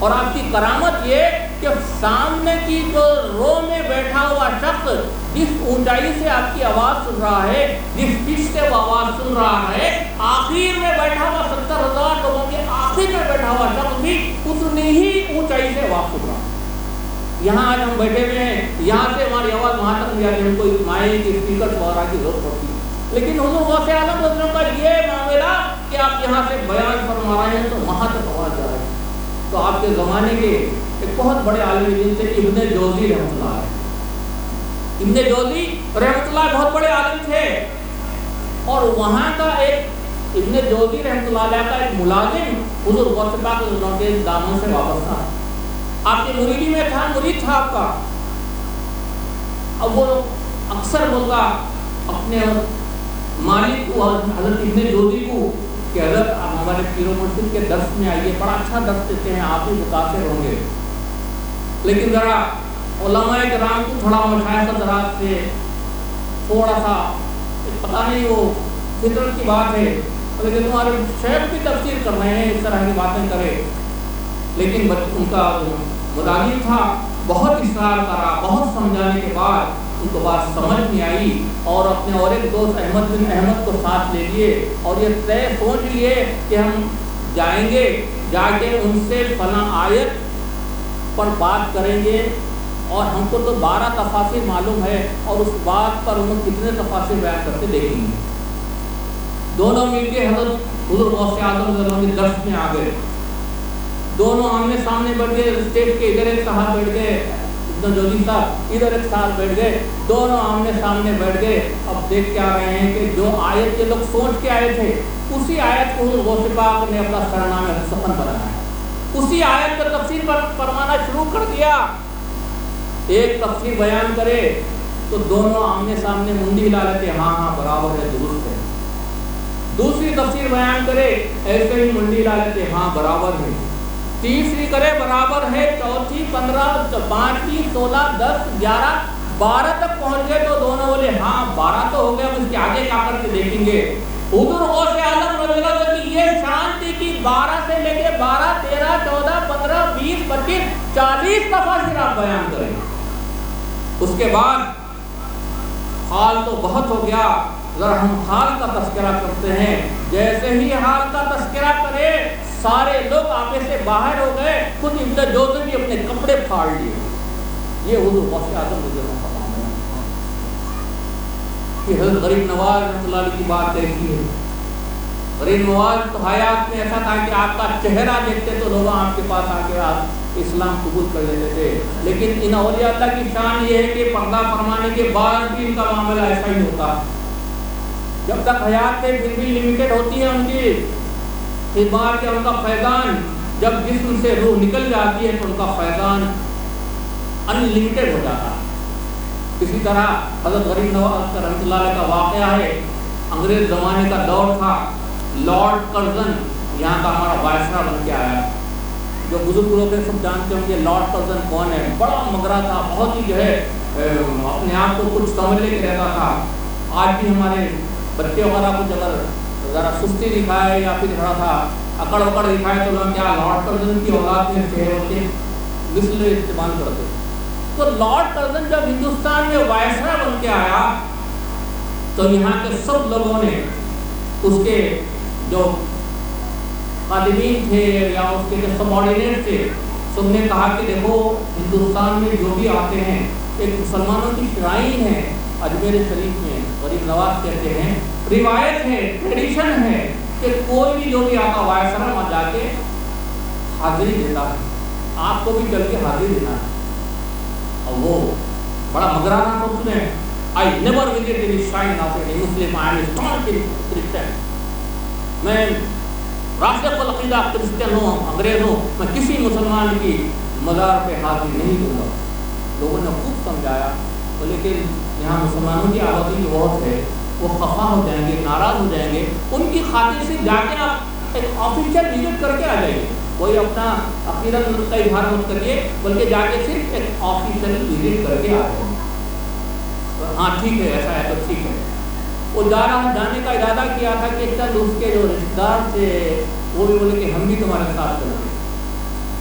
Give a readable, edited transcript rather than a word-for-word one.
اور آپ کی کرامت یہ کہ سامنے کی جو رو میں بیٹھا ہوا شخص جس اونچائی سے آپ کی آواز سن رہا ہے، جس پچ سے وہ آواز سن رہا ہے، آخر میں بیٹھا ہوا 70,000 لوگوں کے آخر میں بیٹھا ہوا شخص بھی اتنی ہی اونچائی سے آواز سن رہا ہے۔ یہاں آج ہم بیٹھے ہوئے ہیں، یہاں سے ہماری آواز وہاں تک نہیں جاتی، ہم کو مائک اسپیکر وغیرہ کی ضرورت پڑتی ہے، لیکن حضور غوث اعظم رضی اللہ عنہ کا یہ معاملہ کہ آپ یہاں سے بیان فرما رہے ہیں تو وہاں تک آواز جا رہی ہے۔ تو آپ کے زمانے کے ایک بہت بڑے عالم دین تھے ابن جوزی رحمۃ اللہ علیہ۔ ابن جوزی رحمۃ اللہ بہت بڑے عالم تھے، اور وہاں کا ایک ابن جوزی رحمۃ اللہ علیہ کا ایک ملازم حضور غوث پاک رضی اللہ عنہ کے دامن سے وابستہ تھا، آپ کی مریدی میں تھا، مرید تھا آپ کا۔ اب وہ اکثر بولتا اپنے مالک کو، حضرت ابن جوزی کو، کہ حضرت آپ ہمارے پیر و مرشد کے درس میں آئیے، بڑا اچھا درس دیتے ہیں، آپ بھی متاثر ہوں گے، لیکن ذرا علماء کرام کو تھوڑا مشائخ حضرات سے تھوڑا سا پتہ نہیں، وہ فطرت کی بات ہے، لیکن تمہارے شیخ کی تفسیر کر رہے ہیں، اس طرح کی باتیں کرے۔ لیکن ان کا مدانی تھا، بہت اصرار کرا، بہت سمجھانے کے بعد ان کو بات سمجھ نہیں آئی، اور اپنے اور ایک دوست احمد بن احمد کو ساتھ لے لیے، اور یہ طے سوچ لیے کہ ہم جائیں گے، جا کے ان سے فلاں آیت پر بات کریں گے، اور ہم کو تو 12 تفاسیر معلوم ہے، اور اس بات پر انہوں کتنے تفاسیر بیان کرتے دیکھیں گے۔ دونوں مل کے حضرت حضور غوث اعظم رضی اللہ عنہ کے درس میں آ گئے، دونوں آمنے سامنے بیٹھ گئے، اسٹیج کے ادھر ایک صاحب بیٹھ گئے، ابن جوزی صاحب ادھر ایک صاحب بیٹھ گئے، دونوں آمنے سامنے بیٹھ گئے۔ اب دیکھ کے آ رہے ہیں کہ جو آیت یہ لوگ سوچ کے آئے تھے، اسی آیت کو حضور غوث پاک نے اپنا سرنامہ سخن بنایا، اسی آیت کا تفسیر فرمانا شروع کر دیا۔ ایک تفسیر بیان کرے تو دونوں آمنے سامنے منڈی ہلا لیتے، ہاں ہاں برابر ہے، درست ہے۔ دوسری تفسیر بیان کرے ایسے ہی منڈی ہلا لیتے، ہاں برابر ہے۔ تیسری کرے برابر ہے، چوتھی 15، پانچویں 16، 10، 11، 12 تک پہنچ گئے تو دونوں بولے ہاں 12 تو ہو گیا، اس کے آگے جا کر کے دیکھیں گے۔ حضور غوث اعظم رضی اللہ عنہ کی یہ شان تھی کہ 12 سے لے کے 12، 13، 14، 15، 20، 25، 40 تفاسیر آپ بیان کریں۔ اس کے بعد حال تو بہت ہو گیا، ذرا ہم حال کا تذکرہ کرتے ہیں۔ جیسے ہی حال کا تذکرہ کرے سارے لوگ آگے سے باہر ہو گئے، خود ابن جوزی بھی اپنے کپڑے پھاڑ لیے۔ یہ حضور غوث اعظم رضی اللہ عنہ کا معاملہ کہ حضرت غریب نواز رحمۃ اللہ علیہ کی بات دیکھی ہے۔ غریب نواز تو حیات میں ایسا تھا کہ آپ کا چہرہ دیکھتے تو لوگ آپ کے پاس آ کے آپ اسلام قبول کر لیتے تھے، لیکن ان اولیاء اللہ کی شان یہ ہے کہ پردہ فرمانے کے بعد بھی ان کا معاملہ ایسا ہی ہوتا۔ جب تک حیات میں پھر بھی لمیٹڈ ہوتی ہے ان کی خدمات کے، ان کا فیضان جب جسم سے روح نکل جاتی ہے تو ان کا فیضان ان لمیٹڈ ہو جاتا ہے۔ اسی طرح حضرت غریب نواز رحمۃ اللہ علیہ کا واقعہ ہے، انگریز زمانے کا دور تھا، لارڈ کرزن یہاں کا ہمارا وائسرا بن کے آیا، جو بزرگ لوگ سب جانتے ہوں گے لارڈ کرزن کون ہے۔ بڑا مگرا تھا، بہت ہی جو ہے اپنے آپ کو کچھ سمجھ لے کے رہتا تھا۔ آج بھی ہمارے بچے وغیرہ کچھ اگر ذرا سستی دکھائے یا پھر تھوڑا سا اکڑ اکڑ دکھائے تو لوگ کیا لارڈ کرزن کی اولاد میں سے ہوتے مثل استعمال کرتے۔ تو لارڈ کرزن جب ہندوستان میں وائسرا بن کے آیا تو یہاں کے سب لوگوں نے اس کے جو خادمین تھے یا اس کے جو سبارڈینیٹ تھے سب نے کہا کہ دیکھو ہندوستان میں جو بھی آتے ہیں ایک مسلمانوں کی شرائن ہے اجمیر شریف میں، غریب نواز کہتے ہیں، روایت ہے، ٹریڈیشن ہے کہ کوئی بھی جو بھی آتا وائسرا وہاں جا کے حاضری دیتا ہے، آپ کو بھی چل کے حاضری دینا ہے۔ اور وہ بڑا مگرانہ تھا، اس نے I never visited any shrine of a Muslim, I am a staunch Christian. میں راسخ العقیدہ کرسچن ہوں، انگریز ہوں، میں کسی مسلمان کی مزار پہ حاضری نہیں دوں گا۔ لوگوں نے خوب سمجھایا، تو لیکن یہاں مسلمانوں کی آبادی بہت ہے، وہ خفا ہو جائیں گے، ناراض ہو جائیں گے، ان کی خاطر سے جا کے آپ ایک آفیشیل وزٹ کر کے آ جائیے، کوئی اپنا عقیدت کا اظہار مت کریے، بلکہ جا کے صرف ایک آفیشیل وزٹ کر کے آ جائیے۔ ہاں ٹھیک ہے، ایسا ہے تو ٹھیک ہے۔ وہ جانے کا ارادہ کیا تھا کہ چند اس کے جو رشتہ دار تھے وہ بھی بولے کہ ہم بھی تمہارے ساتھ چلیں گے۔